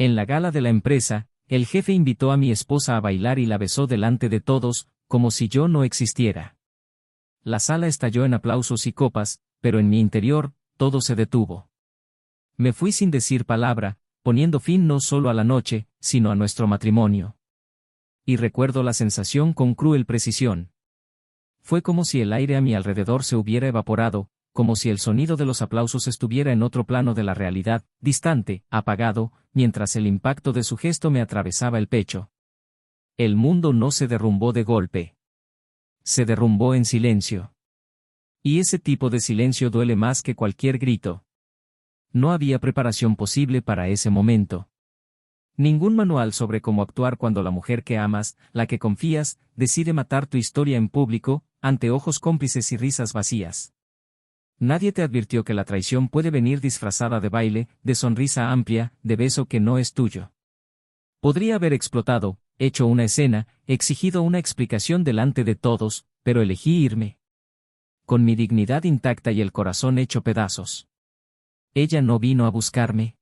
En la gala de la empresa, el jefe invitó a mi esposa a bailar y la besó delante de todos, como si yo no existiera. La sala estalló en aplausos y copas, pero en mi interior, todo se detuvo. Me fui sin decir palabra, poniendo fin no solo a la noche, sino a nuestro matrimonio. Y recuerdo la sensación con cruel precisión. Fue como si el aire a mi alrededor se hubiera evaporado, como si el sonido de los aplausos estuviera en otro plano de la realidad, distante, apagado, mientras el impacto de su gesto me atravesaba el pecho. El mundo no se derrumbó de golpe. Se derrumbó en silencio. Y ese tipo de silencio duele más que cualquier grito. No había preparación posible para ese momento. Ningún manual sobre cómo actuar cuando la mujer que amas, la que confías, decide matar tu historia en público, ante ojos cómplices y risas vacías. Nadie te advirtió que la traición puede venir disfrazada de baile, de sonrisa amplia, de beso que no es tuyo. Podría haber explotado, hecho una escena, exigido una explicación delante de todos, pero elegí irme. Con mi dignidad intacta y el corazón hecho pedazos. Ella no vino a buscarme.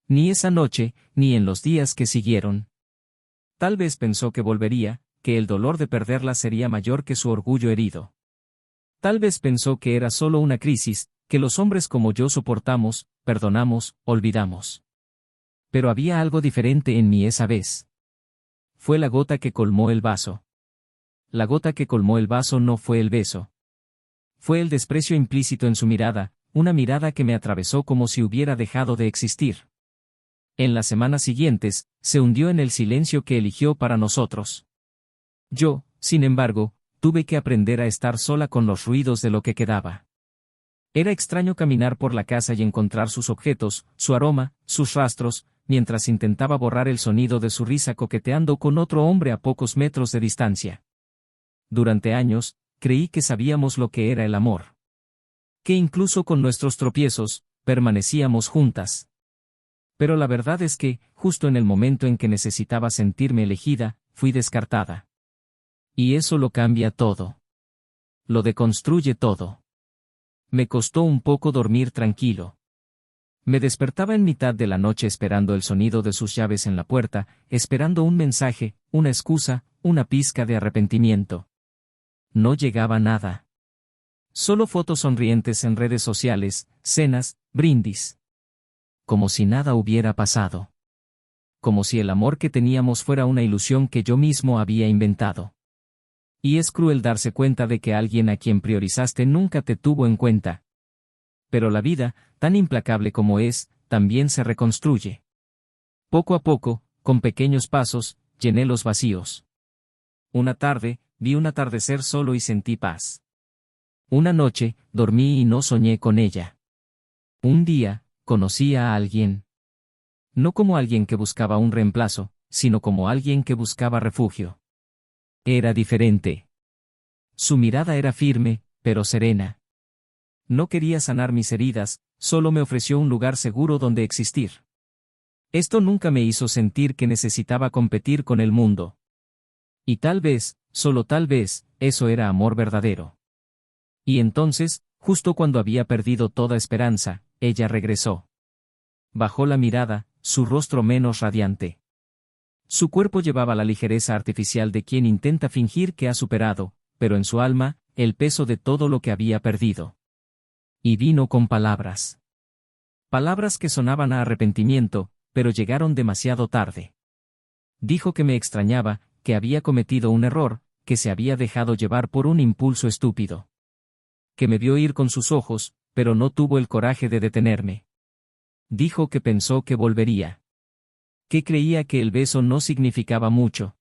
Ni esa noche, ni en los días que siguieron. Tal vez pensó que volvería, que el dolor de perderla sería mayor que su orgullo herido. Tal vez pensó que era solo una crisis, que los hombres como yo soportamos, perdonamos, olvidamos. Pero había algo diferente en mí esa vez. Fue la gota que colmó el vaso. La gota que colmó el vaso no fue el beso. Fue el desprecio implícito en su mirada, una mirada que me atravesó como si hubiera dejado de existir. En las semanas siguientes, se hundió en el silencio que eligió para nosotros. Yo, sin embargo, tuve que aprender a estar sola con los ruidos de lo que quedaba. Era extraño caminar por la casa y encontrar sus objetos, su aroma, sus rastros, mientras intentaba borrar el sonido de su risa coqueteando con otro hombre a pocos metros de distancia. Durante años, creí que sabíamos lo que era el amor. Que incluso con nuestros tropiezos, permanecíamos juntas. Pero la verdad es que, justo en el momento en que necesitaba sentirme elegida, fui descartada. Y eso lo cambia todo. Lo deconstruye todo. Me costó un poco dormir tranquilo. Me despertaba en mitad de la noche esperando el sonido de sus llaves en la puerta, esperando un mensaje, una excusa, una pizca de arrepentimiento. No llegaba nada. Solo fotos sonrientes en redes sociales, cenas, brindis. Como si nada hubiera pasado. Como si el amor que teníamos fuera una ilusión que yo mismo había inventado. Y es cruel darse cuenta de que alguien a quien priorizaste nunca te tuvo en cuenta. Pero la vida, tan implacable como es, también se reconstruye. Poco a poco, con pequeños pasos, llené los vacíos. Una tarde, vi un atardecer solo y sentí paz. Una noche, dormí y no soñé con ella. Un día, conocí a alguien. No como alguien que buscaba un reemplazo, sino como alguien que buscaba refugio. Era diferente. Su mirada era firme, pero serena. No quería sanar mis heridas, solo me ofreció un lugar seguro donde existir. Esto nunca me hizo sentir que necesitaba competir con el mundo. Y tal vez, solo tal vez, eso era amor verdadero. Y entonces, justo cuando había perdido toda esperanza, ella regresó. Bajó la mirada, su rostro menos radiante. Su cuerpo llevaba la ligereza artificial de quien intenta fingir que ha superado, pero en su alma, el peso de todo lo que había perdido. Y vino con palabras. Palabras que sonaban a arrepentimiento, pero llegaron demasiado tarde. Dijo que me extrañaba, que había cometido un error, que se había dejado llevar por un impulso estúpido. Que me vio ir con sus ojos, pero no tuvo el coraje de detenerme. Dijo que pensó que volvería. Que creía que el beso no significaba mucho.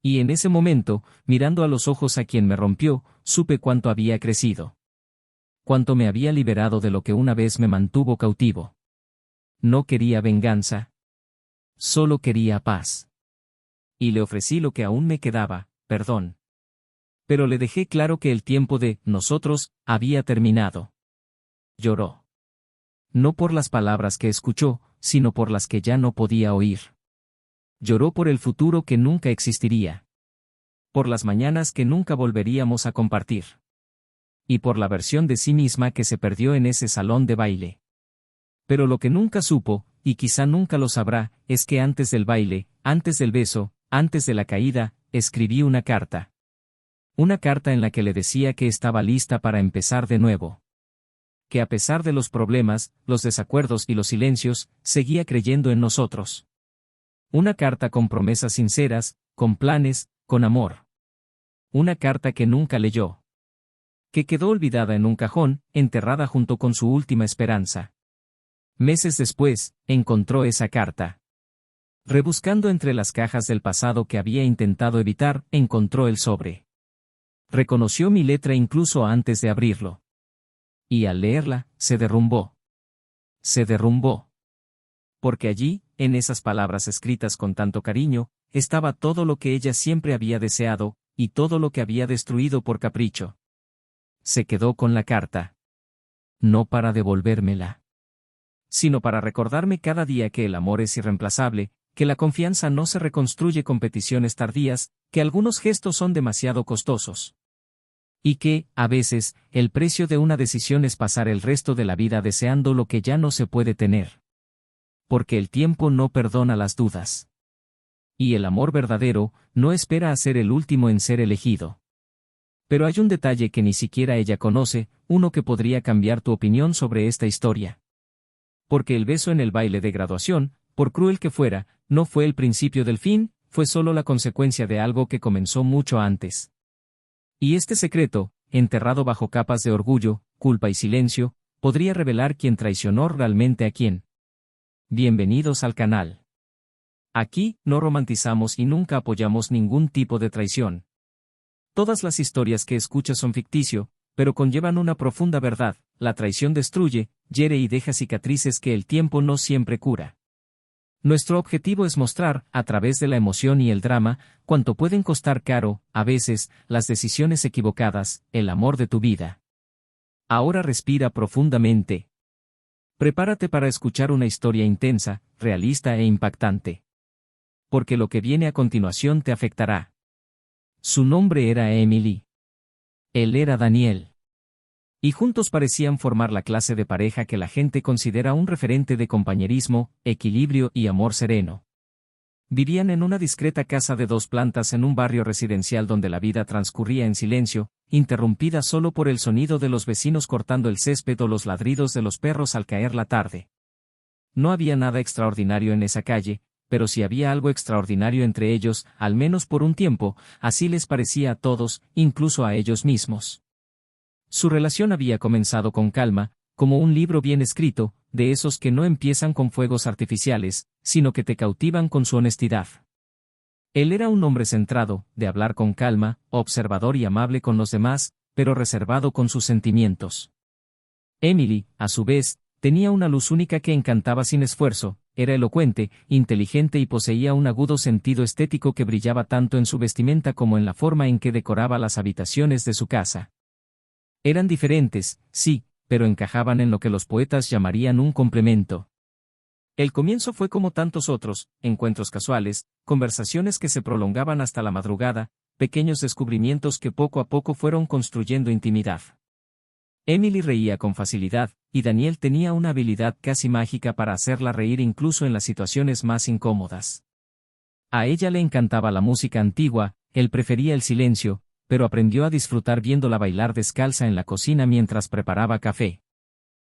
Y en ese momento, mirando a los ojos a quien me rompió, supe cuánto había crecido. Cuánto me había liberado de lo que una vez me mantuvo cautivo. No quería venganza. Solo quería paz. Y le ofrecí lo que aún me quedaba, perdón. Pero le dejé claro que el tiempo de nosotros había terminado. Lloró. No por las palabras que escuchó, sino por las que ya no podía oír. Lloró por el futuro que nunca existiría. Por las mañanas que nunca volveríamos a compartir. Y por la versión de sí misma que se perdió en ese salón de baile. Pero lo que nunca supo, y quizá nunca lo sabrá, es que antes del baile, antes del beso, antes de la caída, escribí una carta. Una carta en la que le decía que estaba lista para empezar de nuevo. Que a pesar de los problemas, los desacuerdos y los silencios, seguía creyendo en nosotros. Una carta con promesas sinceras, con planes, con amor. Una carta que nunca leyó. Que quedó olvidada en un cajón, enterrada junto con su última esperanza. Meses después, encontró esa carta. Rebuscando entre las cajas del pasado que había intentado evitar, encontró el sobre. Reconoció mi letra incluso antes de abrirlo. Y al leerla, se derrumbó. Se derrumbó. Porque allí, en esas palabras escritas con tanto cariño, estaba todo lo que ella siempre había deseado, y todo lo que había destruido por capricho. Se quedó con la carta. No para devolvérmela, sino para recordarme cada día que el amor es irreemplazable, que la confianza no se reconstruye con peticiones tardías, que algunos gestos son demasiado costosos. Y que, a veces, el precio de una decisión es pasar el resto de la vida deseando lo que ya no se puede tener. Porque el tiempo no perdona las dudas. Y el amor verdadero no espera a ser el último en ser elegido. Pero hay un detalle que ni siquiera ella conoce, uno que podría cambiar tu opinión sobre esta historia. Porque el beso en el baile de graduación, por cruel que fuera, no fue el principio del fin, fue solo la consecuencia de algo que comenzó mucho antes. Y este secreto, enterrado bajo capas de orgullo, culpa y silencio, podría revelar quién traicionó realmente a quién. Bienvenidos al canal. Aquí, no romantizamos y nunca apoyamos ningún tipo de traición. Todas las historias que escuchas son ficticio, pero conllevan una profunda verdad: la traición destruye, hiere y deja cicatrices que el tiempo no siempre cura. Nuestro objetivo es mostrar, a través de la emoción y el drama, cuánto pueden costar caro, a veces, las decisiones equivocadas, el amor de tu vida. Ahora respira profundamente. Prepárate para escuchar una historia intensa, realista e impactante. Porque lo que viene a continuación te afectará. Su nombre era Emily. Él era Daniel. Y juntos parecían formar la clase de pareja que la gente considera un referente de compañerismo, equilibrio y amor sereno. Vivían en una discreta casa de 2 plantas en un barrio residencial donde la vida transcurría en silencio, interrumpida solo por el sonido de los vecinos cortando el césped o los ladridos de los perros al caer la tarde. No había nada extraordinario en esa calle, pero sí había algo extraordinario entre ellos, al menos por un tiempo, así les parecía a todos, incluso a ellos mismos. Su relación había comenzado con calma, como un libro bien escrito, de esos que no empiezan con fuegos artificiales, sino que te cautivan con su honestidad. Él era un hombre centrado, de hablar con calma, observador y amable con los demás, pero reservado con sus sentimientos. Emily, a su vez, tenía una luz única que encantaba sin esfuerzo, era elocuente, inteligente y poseía un agudo sentido estético que brillaba tanto en su vestimenta como en la forma en que decoraba las habitaciones de su casa. Eran diferentes, sí, pero encajaban en lo que los poetas llamarían un complemento. El comienzo fue como tantos otros, encuentros casuales, conversaciones que se prolongaban hasta la madrugada, pequeños descubrimientos que poco a poco fueron construyendo intimidad. Emily reía con facilidad, y Daniel tenía una habilidad casi mágica para hacerla reír incluso en las situaciones más incómodas. A ella le encantaba la música antigua, él prefería el silencio, pero aprendió a disfrutar viéndola bailar descalza en la cocina mientras preparaba café.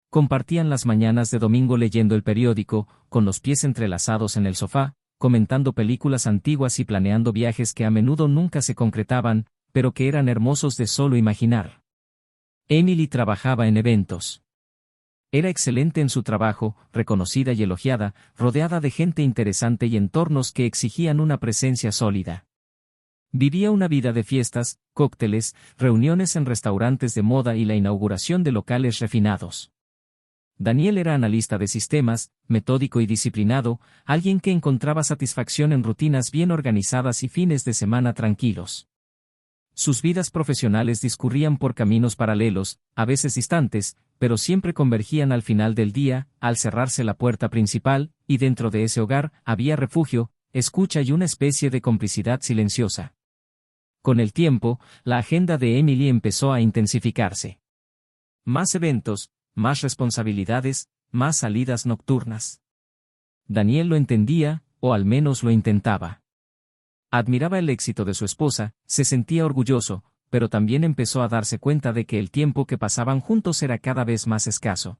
Compartían las mañanas de domingo leyendo el periódico, con los pies entrelazados en el sofá, comentando películas antiguas y planeando viajes que a menudo nunca se concretaban, pero que eran hermosos de solo imaginar. Emily trabajaba en eventos. Era excelente en su trabajo, reconocida y elogiada, rodeada de gente interesante y entornos que exigían una presencia sólida. Vivía una vida de fiestas, cócteles, reuniones en restaurantes de moda y la inauguración de locales refinados. Daniel era analista de sistemas, metódico y disciplinado, alguien que encontraba satisfacción en rutinas bien organizadas y fines de semana tranquilos. Sus vidas profesionales discurrían por caminos paralelos, a veces distantes, pero siempre convergían al final del día, al cerrarse la puerta principal, y dentro de ese hogar había refugio, escucha y una especie de complicidad silenciosa. Con el tiempo, la agenda de Emily empezó a intensificarse. Más eventos, más responsabilidades, más salidas nocturnas. Daniel lo entendía, o al menos lo intentaba. Admiraba el éxito de su esposa, se sentía orgulloso, pero también empezó a darse cuenta de que el tiempo que pasaban juntos era cada vez más escaso.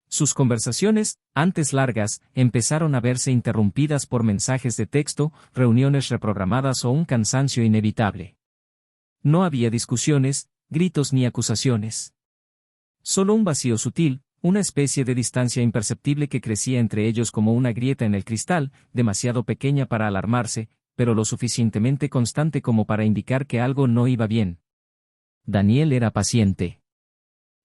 Sus conversaciones, antes largas, empezaron a verse interrumpidas por mensajes de texto, reuniones reprogramadas o un cansancio inevitable. No había discusiones, gritos ni acusaciones. Solo un vacío sutil, una especie de distancia imperceptible que crecía entre ellos como una grieta en el cristal, demasiado pequeña para alarmarse, pero lo suficientemente constante como para indicar que algo no iba bien. Daniel era paciente.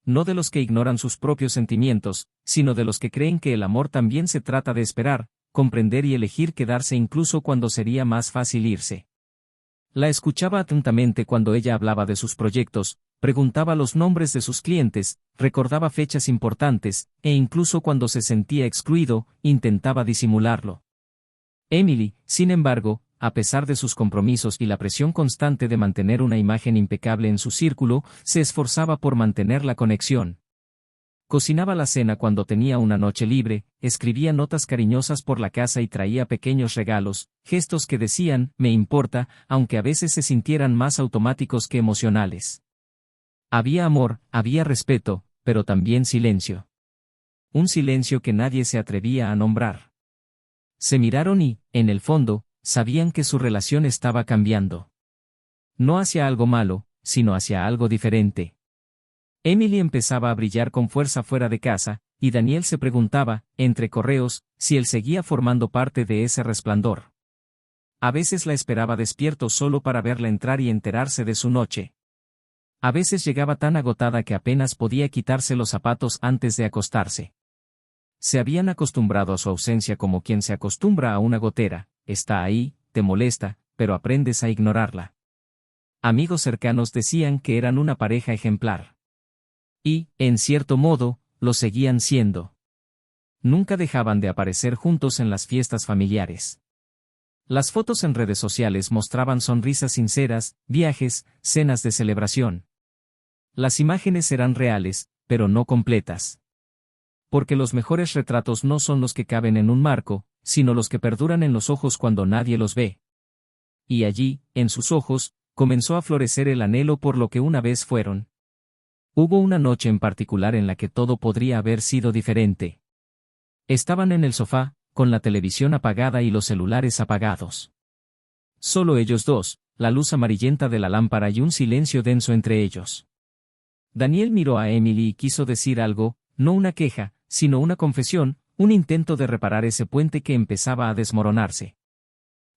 No de los que ignoran sus propios sentimientos, sino de los que creen que el amor también se trata de esperar, comprender y elegir quedarse incluso cuando sería más fácil irse. La escuchaba atentamente cuando ella hablaba de sus proyectos, preguntaba los nombres de sus clientes, recordaba fechas importantes, e incluso cuando se sentía excluido, intentaba disimularlo. Emily, sin embargo, a pesar de sus compromisos y la presión constante de mantener una imagen impecable en su círculo, se esforzaba por mantener la conexión. Cocinaba la cena cuando tenía una noche libre, escribía notas cariñosas por la casa y traía pequeños regalos, gestos que decían, me importa, aunque a veces se sintieran más automáticos que emocionales. Había amor, había respeto, pero también silencio. Un silencio que nadie se atrevía a nombrar. Se miraron y, en el fondo, sabían que su relación estaba cambiando. No hacia algo malo, sino hacia algo diferente. Emily empezaba a brillar con fuerza fuera de casa, y Daniel se preguntaba, entre correos, si él seguía formando parte de ese resplandor. A veces la esperaba despierto solo para verla entrar y enterarse de su noche. A veces llegaba tan agotada que apenas podía quitarse los zapatos antes de acostarse. Se habían acostumbrado a su ausencia como quien se acostumbra a una gotera, está ahí, te molesta, pero aprendes a ignorarla. Amigos cercanos decían que eran una pareja ejemplar. Y, en cierto modo, lo seguían siendo. Nunca dejaban de aparecer juntos en las fiestas familiares. Las fotos en redes sociales mostraban sonrisas sinceras, viajes, cenas de celebración. Las imágenes eran reales, pero no completas. Porque los mejores retratos no son los que caben en un marco, sino los que perduran en los ojos cuando nadie los ve. Y allí, en sus ojos, comenzó a florecer el anhelo por lo que una vez fueron. Hubo una noche en particular en la que todo podría haber sido diferente. Estaban en el sofá, con la televisión apagada y los celulares apagados. Solo ellos dos, la luz amarillenta de la lámpara y un silencio denso entre ellos. Daniel miró a Emily y quiso decir algo, no una queja, sino una confesión, un intento de reparar ese puente que empezaba a desmoronarse.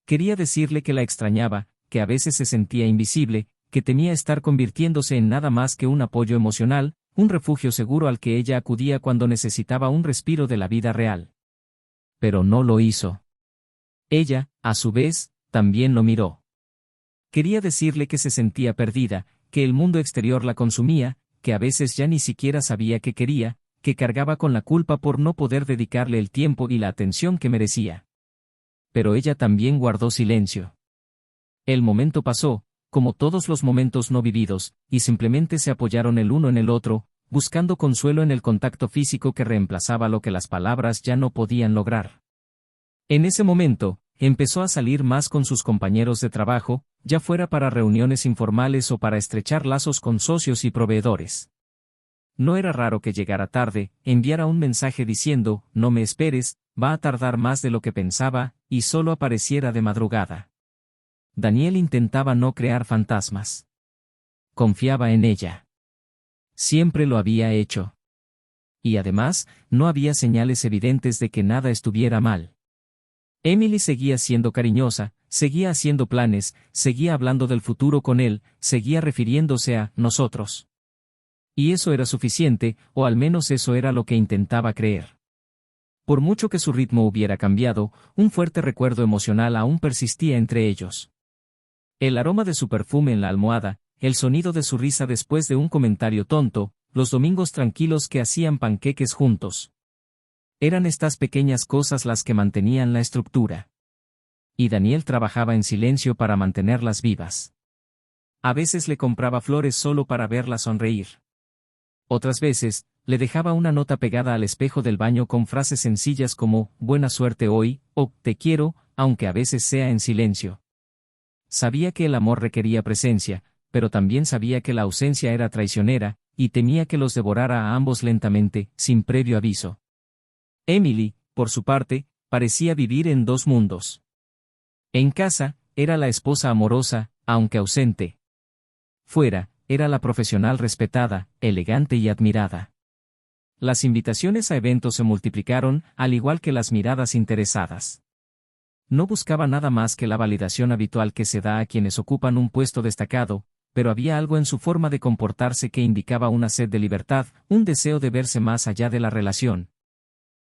Quería decirle que la extrañaba, que a veces se sentía invisible, que temía estar convirtiéndose en nada más que un apoyo emocional, un refugio seguro al que ella acudía cuando necesitaba un respiro de la vida real. Pero no lo hizo. Ella, a su vez, también lo miró. Quería decirle que se sentía perdida, que el mundo exterior la consumía, que a veces ya ni siquiera sabía qué quería, que cargaba con la culpa por no poder dedicarle el tiempo y la atención que merecía. Pero ella también guardó silencio. El momento pasó, como todos los momentos no vividos, y simplemente se apoyaron el uno en el otro, buscando consuelo en el contacto físico que reemplazaba lo que las palabras ya no podían lograr. En ese momento, empezó a salir más con sus compañeros de trabajo, ya fuera para reuniones informales o para estrechar lazos con socios y proveedores. No era raro que llegara tarde, enviara un mensaje diciendo, no me esperes, va a tardar más de lo que pensaba, y solo apareciera de madrugada. Daniel intentaba no crear fantasmas. Confiaba en ella. Siempre lo había hecho. Y además, no había señales evidentes de que nada estuviera mal. Emily seguía siendo cariñosa, seguía haciendo planes, seguía hablando del futuro con él, seguía refiriéndose a nosotros. Y eso era suficiente, o al menos eso era lo que intentaba creer. Por mucho que su ritmo hubiera cambiado, un fuerte recuerdo emocional aún persistía entre ellos. El aroma de su perfume en la almohada, el sonido de su risa después de un comentario tonto, los domingos tranquilos que hacían panqueques juntos. Eran estas pequeñas cosas las que mantenían la estructura. Y Daniel trabajaba en silencio para mantenerlas vivas. A veces le compraba flores solo para verla sonreír. Otras veces, le dejaba una nota pegada al espejo del baño con frases sencillas como, buena suerte hoy, o, te quiero, aunque a veces sea en silencio. Sabía que el amor requería presencia, pero también sabía que la ausencia era traicionera, y temía que los devorara a ambos lentamente, sin previo aviso. Emily, por su parte, parecía vivir en dos mundos. En casa, era la esposa amorosa, aunque ausente. Fuera, era la profesional respetada, elegante y admirada. Las invitaciones a eventos se multiplicaron, al igual que las miradas interesadas. No buscaba nada más que la validación habitual que se da a quienes ocupan un puesto destacado, pero había algo en su forma de comportarse que indicaba una sed de libertad, un deseo de verse más allá de la relación.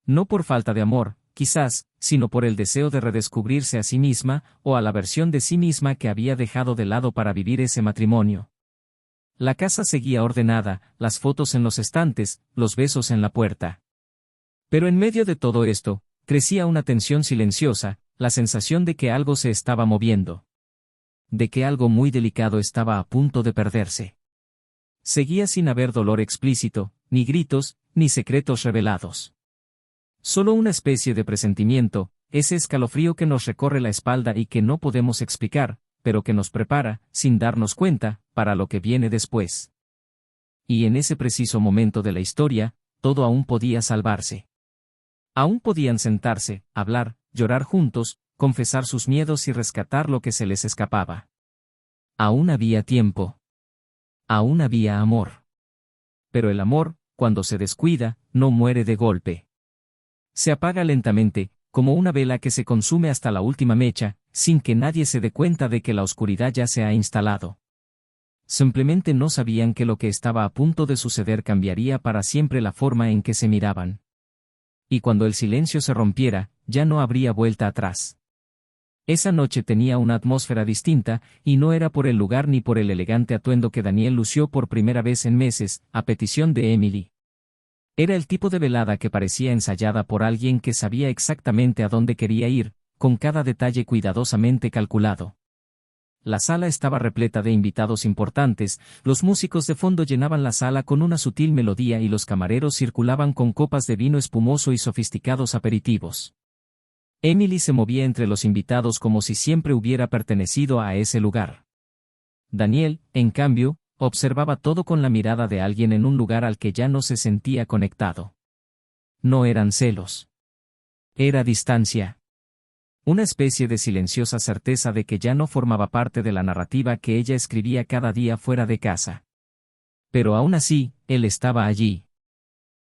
No por falta de amor, quizás, sino por el deseo de redescubrirse a sí misma, o a la versión de sí misma que había dejado de lado para vivir ese matrimonio. La casa seguía ordenada, las fotos en los estantes, los besos en la puerta. Pero en medio de todo esto, crecía una tensión silenciosa, la sensación de que algo se estaba moviendo. De que algo muy delicado estaba a punto de perderse. Seguía sin haber dolor explícito, ni gritos, ni secretos revelados. Solo una especie de presentimiento, ese escalofrío que nos recorre la espalda y que no podemos explicar, pero que nos prepara, sin darnos cuenta, para lo que viene después. Y en ese preciso momento de la historia, todo aún podía salvarse. Aún podían sentarse, hablar, llorar juntos, confesar sus miedos y rescatar lo que se les escapaba. Aún había tiempo. Aún había amor. Pero el amor, cuando se descuida, no muere de golpe. Se apaga lentamente, como una vela que se consume hasta la última mecha, sin que nadie se dé cuenta de que la oscuridad ya se ha instalado. Simplemente no sabían que lo que estaba a punto de suceder cambiaría para siempre la forma en que se miraban. Y cuando el silencio se rompiera, ya no habría vuelta atrás. Esa noche tenía una atmósfera distinta, y no era por el lugar ni por el elegante atuendo que Daniel lució por primera vez en meses, a petición de Emily. Era el tipo de velada que parecía ensayada por alguien que sabía exactamente a dónde quería ir, con cada detalle cuidadosamente calculado. La sala estaba repleta de invitados importantes, los músicos de fondo llenaban la sala con una sutil melodía y los camareros circulaban con copas de vino espumoso y sofisticados aperitivos. Emily se movía entre los invitados como si siempre hubiera pertenecido a ese lugar. Daniel, en cambio, observaba todo con la mirada de alguien en un lugar al que ya no se sentía conectado. No eran celos. Era distancia. Una especie de silenciosa certeza de que ya no formaba parte de la narrativa que ella escribía cada día fuera de casa. Pero aún así, él estaba allí.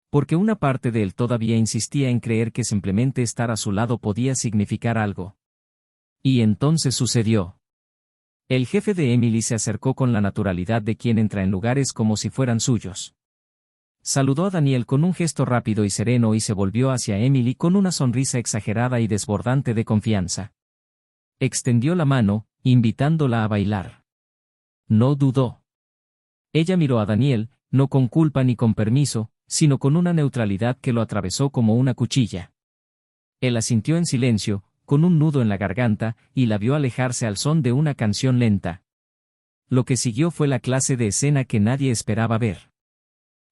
Porque una parte de él todavía insistía en creer que simplemente estar a su lado podía significar algo. Y entonces sucedió. El jefe de Emily se acercó con la naturalidad de quien entra en lugares como si fueran suyos. Saludó a Daniel con un gesto rápido y sereno y se volvió hacia Emily con una sonrisa exagerada y desbordante de confianza. Extendió la mano, invitándola a bailar. No dudó. Ella miró a Daniel, no con culpa ni con permiso, sino con una neutralidad que lo atravesó como una cuchilla. Él asintió en silencio, con un nudo en la garganta, y la vio alejarse al son de una canción lenta. Lo que siguió fue la clase de escena que nadie esperaba ver.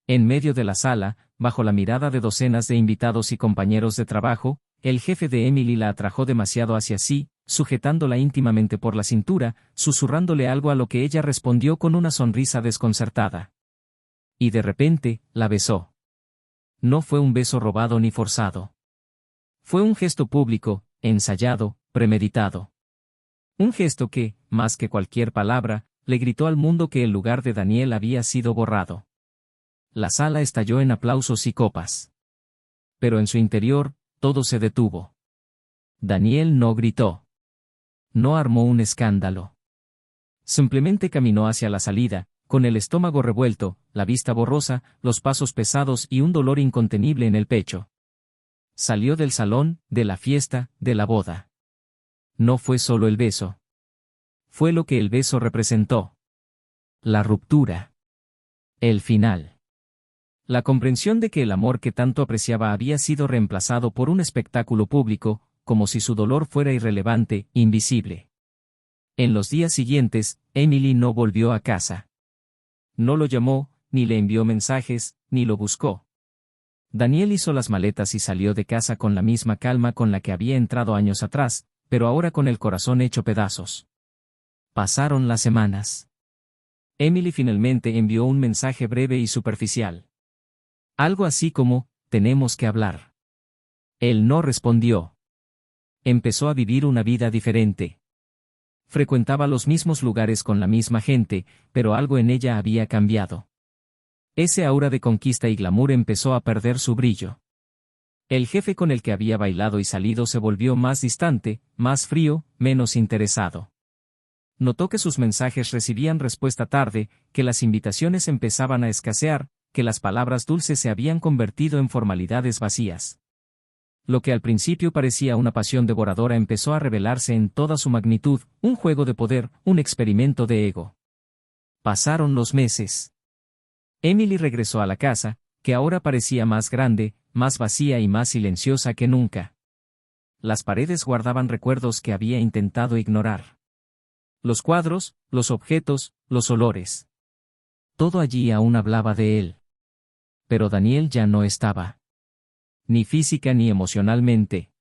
En medio de la sala, bajo la mirada de docenas de invitados y compañeros de trabajo, el jefe de Emily la atrajo demasiado hacia sí, sujetándola íntimamente por la cintura, susurrándole algo a lo que ella respondió con una sonrisa desconcertada. Y de repente, la besó. No fue un beso robado ni forzado. Fue un gesto público, ensayado, premeditado. Un gesto que, más que cualquier palabra, le gritó al mundo que el lugar de Daniel había sido borrado. La sala estalló en aplausos y copas. Pero en su interior, todo se detuvo. Daniel no gritó. No armó un escándalo. Simplemente caminó hacia la salida, con el estómago revuelto, la vista borrosa, los pasos pesados y un dolor incontenible en el pecho. Salió del salón, de la fiesta, de la boda. No fue solo el beso. Fue lo que el beso representó. La ruptura. El final. La comprensión de que el amor que tanto apreciaba había sido reemplazado por un espectáculo público, como si su dolor fuera irrelevante, invisible. En los días siguientes, Emily no volvió a casa. No lo llamó, ni le envió mensajes, ni lo buscó. Daniel hizo las maletas y salió de casa con la misma calma con la que había entrado años atrás, pero ahora con el corazón hecho pedazos. Pasaron las semanas. Emily finalmente envió un mensaje breve y superficial. Algo así como, tenemos que hablar. Él no respondió. Empezó a vivir una vida diferente. Frecuentaba los mismos lugares con la misma gente, pero algo en ella había cambiado. Ese aura de conquista y glamour empezó a perder su brillo. El jefe con el que había bailado y salido se volvió más distante, más frío, menos interesado. Notó que sus mensajes recibían respuesta tarde, que las invitaciones empezaban a escasear, que las palabras dulces se habían convertido en formalidades vacías. Lo que al principio parecía una pasión devoradora empezó a revelarse en toda su magnitud, un juego de poder, un experimento de ego. Pasaron los meses. Emily regresó a la casa, que ahora parecía más grande, más vacía y más silenciosa que nunca. Las paredes guardaban recuerdos que había intentado ignorar. Los cuadros, los objetos, los olores. Todo allí aún hablaba de él. Pero Daniel ya no estaba. Ni física ni emocionalmente.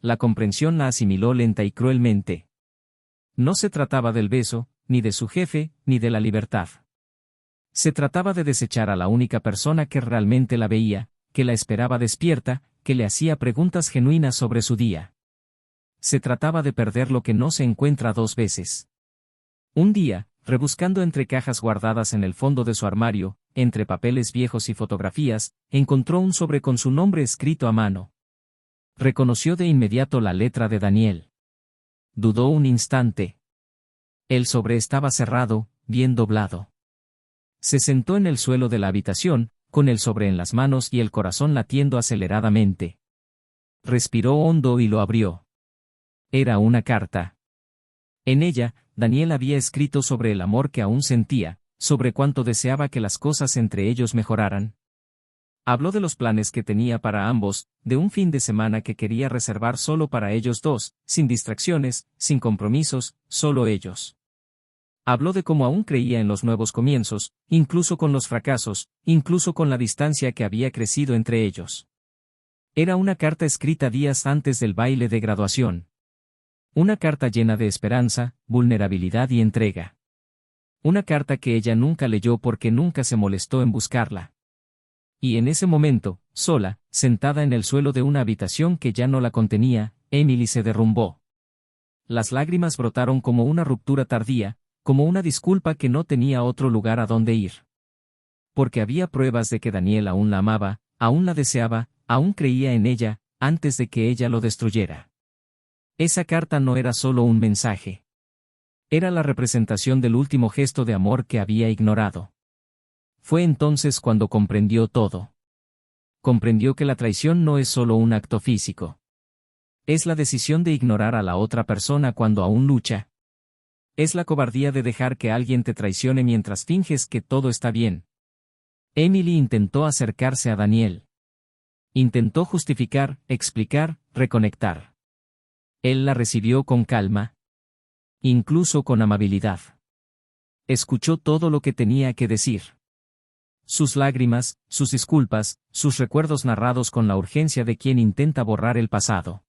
La comprensión la asimiló lenta y cruelmente. No se trataba del beso, ni de su jefe, ni de la libertad. Se trataba de desechar a la única persona que realmente la veía, que la esperaba despierta, que le hacía preguntas genuinas sobre su día. Se trataba de perder lo que no se encuentra dos veces. Un día, rebuscando entre cajas guardadas en el fondo de su armario, entre papeles viejos y fotografías, encontró un sobre con su nombre escrito a mano. Reconoció de inmediato la letra de Daniel. Dudó un instante. El sobre estaba cerrado, bien doblado. Se sentó en el suelo de la habitación, con el sobre en las manos y el corazón latiendo aceleradamente. Respiró hondo y lo abrió. Era una carta. En ella, Daniel había escrito sobre el amor que aún sentía, sobre cuánto deseaba que las cosas entre ellos mejoraran. Habló de los planes que tenía para ambos, de un fin de semana que quería reservar solo para ellos dos, sin distracciones, sin compromisos, solo ellos. Habló de cómo aún creía en los nuevos comienzos, incluso con los fracasos, incluso con la distancia que había crecido entre ellos. Era una carta escrita días antes del baile de graduación. Una carta llena de esperanza, vulnerabilidad y entrega. Una carta que ella nunca leyó porque nunca se molestó en buscarla. Y en ese momento, sola, sentada en el suelo de una habitación que ya no la contenía, Emily se derrumbó. Las lágrimas brotaron como una ruptura tardía, como una disculpa que no tenía otro lugar a donde ir. Porque había pruebas de que Daniel aún la amaba, aún la deseaba, aún creía en ella, antes de que ella lo destruyera. Esa carta no era solo un mensaje. Era la representación del último gesto de amor que había ignorado. Fue entonces cuando comprendió todo. Comprendió que la traición no es solo un acto físico. Es la decisión de ignorar a la otra persona cuando aún lucha. Es la cobardía de dejar que alguien te traicione mientras finges que todo está bien. Emily intentó acercarse a Daniel. Intentó justificar, explicar, reconectar. Él la recibió con calma. Incluso con amabilidad. Escuchó todo lo que tenía que decir. Sus lágrimas, sus disculpas, sus recuerdos narrados con la urgencia de quien intenta borrar el pasado.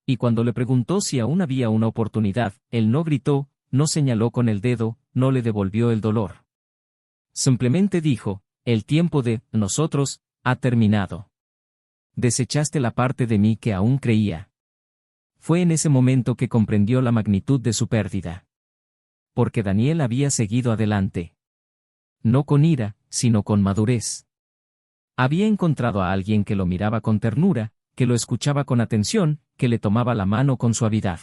Y cuando le preguntó si aún había una oportunidad, él no gritó, no señaló con el dedo, no le devolvió el dolor. Simplemente dijo, el tiempo de nosotros ha terminado. Desechaste la parte de mí que aún creía. Fue en ese momento que comprendió la magnitud de su pérdida. Porque Daniel había seguido adelante. No con ira, sino con madurez. Había encontrado a alguien que lo miraba con ternura, que lo escuchaba con atención, que le tomaba la mano con suavidad.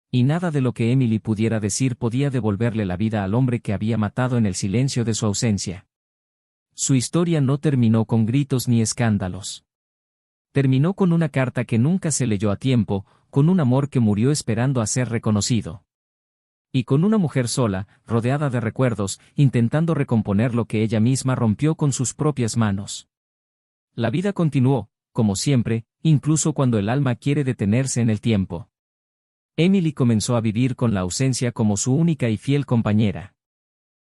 Y nada de lo que Emily pudiera decir podía devolverle la vida al hombre que había matado en el silencio de su ausencia. Su historia no terminó con gritos ni escándalos. Terminó con una carta que nunca se leyó a tiempo, con un amor que murió esperando a ser reconocido. Y con una mujer sola, rodeada de recuerdos, intentando recomponer lo que ella misma rompió con sus propias manos. La vida continuó, como siempre, incluso cuando el alma quiere detenerse en el tiempo. Emily comenzó a vivir con la ausencia como su única y fiel compañera.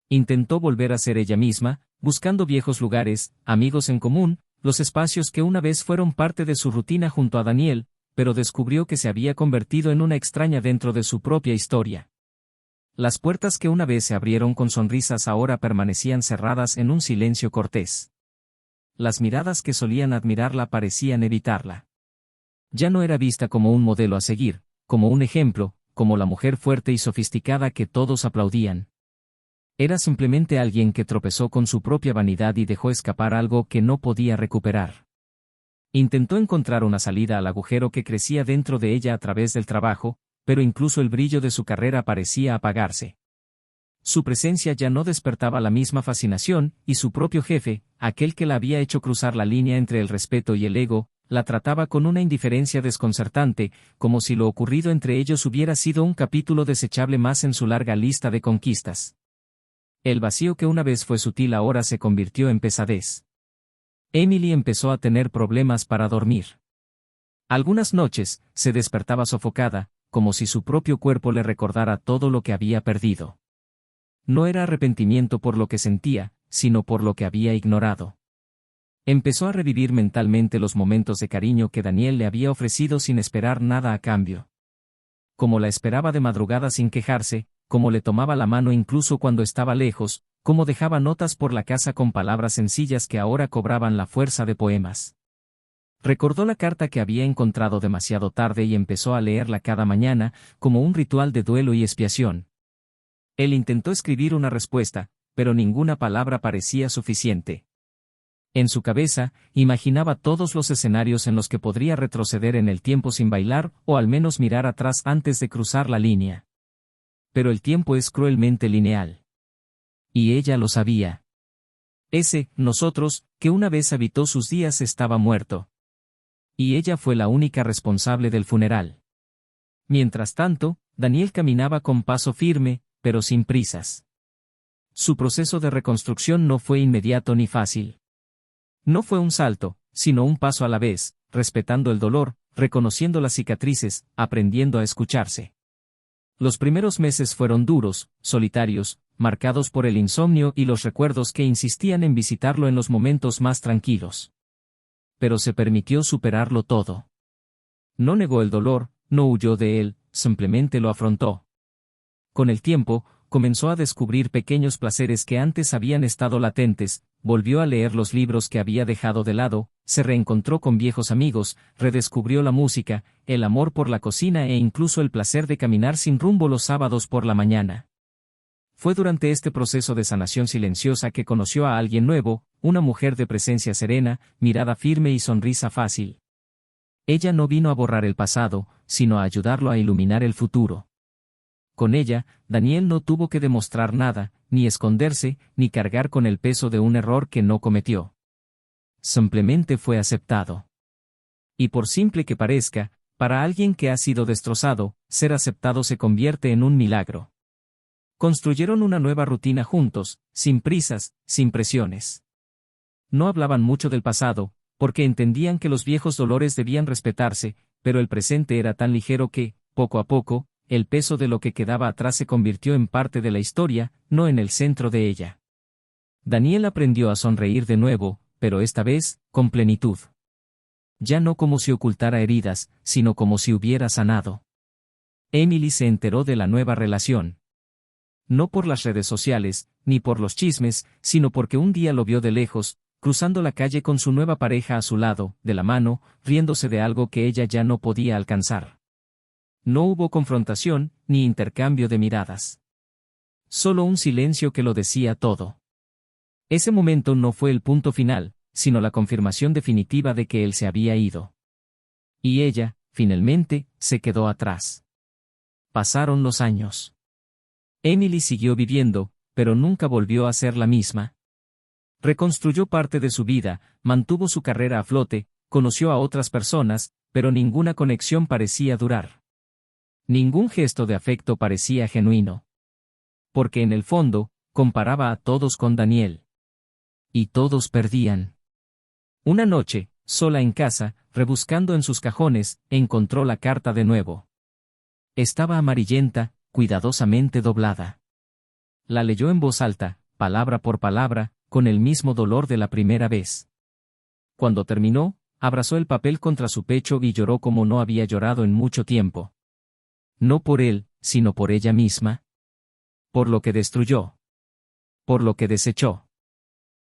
Intentó volver a ser ella misma, buscando viejos lugares, amigos en común, los espacios que una vez fueron parte de su rutina junto a Daniel, pero descubrió que se había convertido en una extraña dentro de su propia historia. Las puertas que una vez se abrieron con sonrisas ahora permanecían cerradas en un silencio cortés. Las miradas que solían admirarla parecían evitarla. Ya no era vista como un modelo a seguir, como un ejemplo, como la mujer fuerte y sofisticada que todos aplaudían. Era simplemente alguien que tropezó con su propia vanidad y dejó escapar algo que no podía recuperar. Intentó encontrar una salida al agujero que crecía dentro de ella a través del trabajo, pero incluso el brillo de su carrera parecía apagarse. Su presencia ya no despertaba la misma fascinación, y su propio jefe, aquel que la había hecho cruzar la línea entre el respeto y el ego, la trataba con una indiferencia desconcertante, como si lo ocurrido entre ellos hubiera sido un capítulo desechable más en su larga lista de conquistas. El vacío que una vez fue sutil ahora se convirtió en pesadez. Emily empezó a tener problemas para dormir. Algunas noches, se despertaba sofocada, como si su propio cuerpo le recordara todo lo que había perdido. No era arrepentimiento por lo que sentía, sino por lo que había ignorado. Empezó a revivir mentalmente los momentos de cariño que Daniel le había ofrecido sin esperar nada a cambio. Como la esperaba de madrugada sin quejarse, como le tomaba la mano incluso cuando estaba lejos, como dejaba notas por la casa con palabras sencillas que ahora cobraban la fuerza de poemas. Recordó la carta que había encontrado demasiado tarde y empezó a leerla cada mañana, como un ritual de duelo y expiación. Él intentó escribir una respuesta, pero ninguna palabra parecía suficiente. En su cabeza, imaginaba todos los escenarios en los que podría retroceder en el tiempo sin bailar o al menos mirar atrás antes de cruzar la línea. Pero el tiempo es cruelmente lineal. Y ella lo sabía. Ese, nosotros, que una vez habitó sus días estaba muerto. Y ella fue la única responsable del funeral. Mientras tanto, Daniel caminaba con paso firme, pero sin prisas. Su proceso de reconstrucción no fue inmediato ni fácil. No fue un salto, sino un paso a la vez, respetando el dolor, reconociendo las cicatrices, aprendiendo a escucharse. Los primeros meses fueron duros, solitarios, marcados por el insomnio y los recuerdos que insistían en visitarlo en los momentos más tranquilos. Pero se permitió superarlo todo. No negó el dolor, no huyó de él, simplemente lo afrontó. Con el tiempo, comenzó a descubrir pequeños placeres que antes habían estado latentes, volvió a leer los libros que había dejado de lado, se reencontró con viejos amigos, redescubrió la música, el amor por la cocina e incluso el placer de caminar sin rumbo los sábados por la mañana. Fue durante este proceso de sanación silenciosa que conoció a alguien nuevo, una mujer de presencia serena, mirada firme y sonrisa fácil. Ella no vino a borrar el pasado, sino a ayudarlo a iluminar el futuro. Con ella, Daniel no tuvo que demostrar nada, ni esconderse, ni cargar con el peso de un error que no cometió. Simplemente fue aceptado. Y por simple que parezca, para alguien que ha sido destrozado, ser aceptado se convierte en un milagro. Construyeron una nueva rutina juntos, sin prisas, sin presiones. No hablaban mucho del pasado, porque entendían que los viejos dolores debían respetarse, pero el presente era tan ligero que, poco a poco, el peso de lo que quedaba atrás se convirtió en parte de la historia, no en el centro de ella. Daniel aprendió a sonreír de nuevo, pero esta vez, con plenitud. Ya no como si ocultara heridas, sino como si hubiera sanado. Emily se enteró de la nueva relación. No por las redes sociales, ni por los chismes, sino porque un día lo vio de lejos, cruzando la calle con su nueva pareja a su lado, de la mano, riéndose de algo que ella ya no podía alcanzar. No hubo confrontación, ni intercambio de miradas. Solo un silencio que lo decía todo. Ese momento no fue el punto final, sino la confirmación definitiva de que él se había ido. Y ella, finalmente, se quedó atrás. Pasaron los años. Emily siguió viviendo, pero nunca volvió a ser la misma. Reconstruyó parte de su vida, mantuvo su carrera a flote, conoció a otras personas, pero ninguna conexión parecía durar. Ningún gesto de afecto parecía genuino. Porque en el fondo, comparaba a todos con Daniel. Y todos perdían. Una noche, sola en casa, rebuscando en sus cajones, encontró la carta de nuevo. Estaba amarillenta, cuidadosamente doblada. La leyó en voz alta, palabra por palabra, con el mismo dolor de la primera vez. Cuando terminó, abrazó el papel contra su pecho y lloró como no había llorado en mucho tiempo. No por él, sino por ella misma. Por lo que destruyó. Por lo que desechó.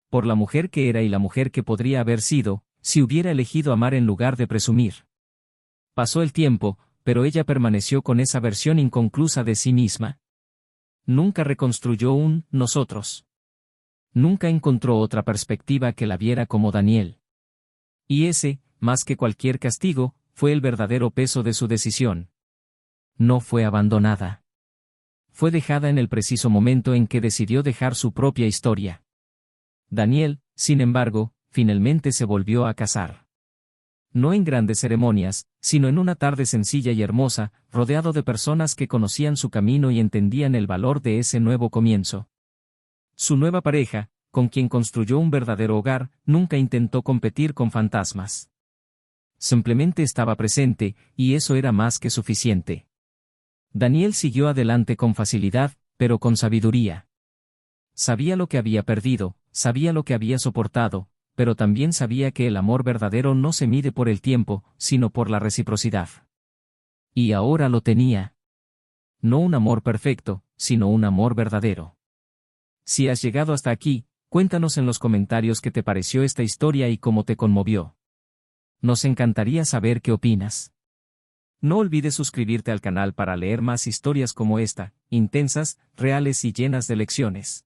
Por la mujer que era y la mujer que podría haber sido, si hubiera elegido amar en lugar de presumir. Pasó el tiempo, pero ella permaneció con esa versión inconclusa de sí misma. Nunca reconstruyó un nosotros. Nunca encontró otra perspectiva que la viera como Daniel. Y ese, más que cualquier castigo, fue el verdadero peso de su decisión. No fue abandonada. Fue dejada en el preciso momento en que decidió dejar su propia historia. Daniel, sin embargo, finalmente se volvió a casar. No en grandes ceremonias, sino en una tarde sencilla y hermosa, rodeado de personas que conocían su camino y entendían el valor de ese nuevo comienzo. Su nueva pareja, con quien construyó un verdadero hogar, nunca intentó competir con fantasmas. Simplemente estaba presente, y eso era más que suficiente. Daniel siguió adelante con facilidad, pero con sabiduría. Sabía lo que había perdido, sabía lo que había soportado, pero también sabía que el amor verdadero no se mide por el tiempo, sino por la reciprocidad. Y ahora lo tenía. No un amor perfecto, sino un amor verdadero. Si has llegado hasta aquí, cuéntanos en los comentarios qué te pareció esta historia y cómo te conmovió. Nos encantaría saber qué opinas. No olvides suscribirte al canal para leer más historias como esta, intensas, reales y llenas de lecciones.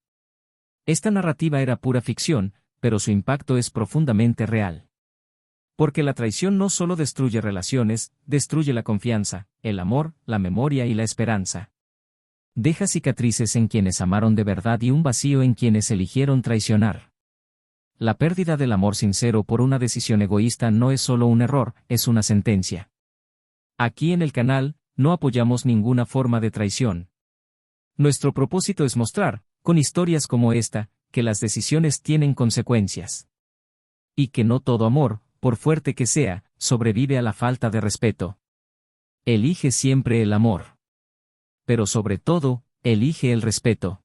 Esta narrativa era pura ficción, pero su impacto es profundamente real. Porque la traición no solo destruye relaciones, destruye la confianza, el amor, la memoria y la esperanza. Deja cicatrices en quienes amaron de verdad y un vacío en quienes eligieron traicionar. La pérdida del amor sincero por una decisión egoísta no es solo un error, es una sentencia. Aquí en el canal, no apoyamos ninguna forma de traición. Nuestro propósito es mostrar, con historias como esta, que las decisiones tienen consecuencias. Y que no todo amor, por fuerte que sea, sobrevive a la falta de respeto. Elige siempre el amor. Pero sobre todo, elige el respeto.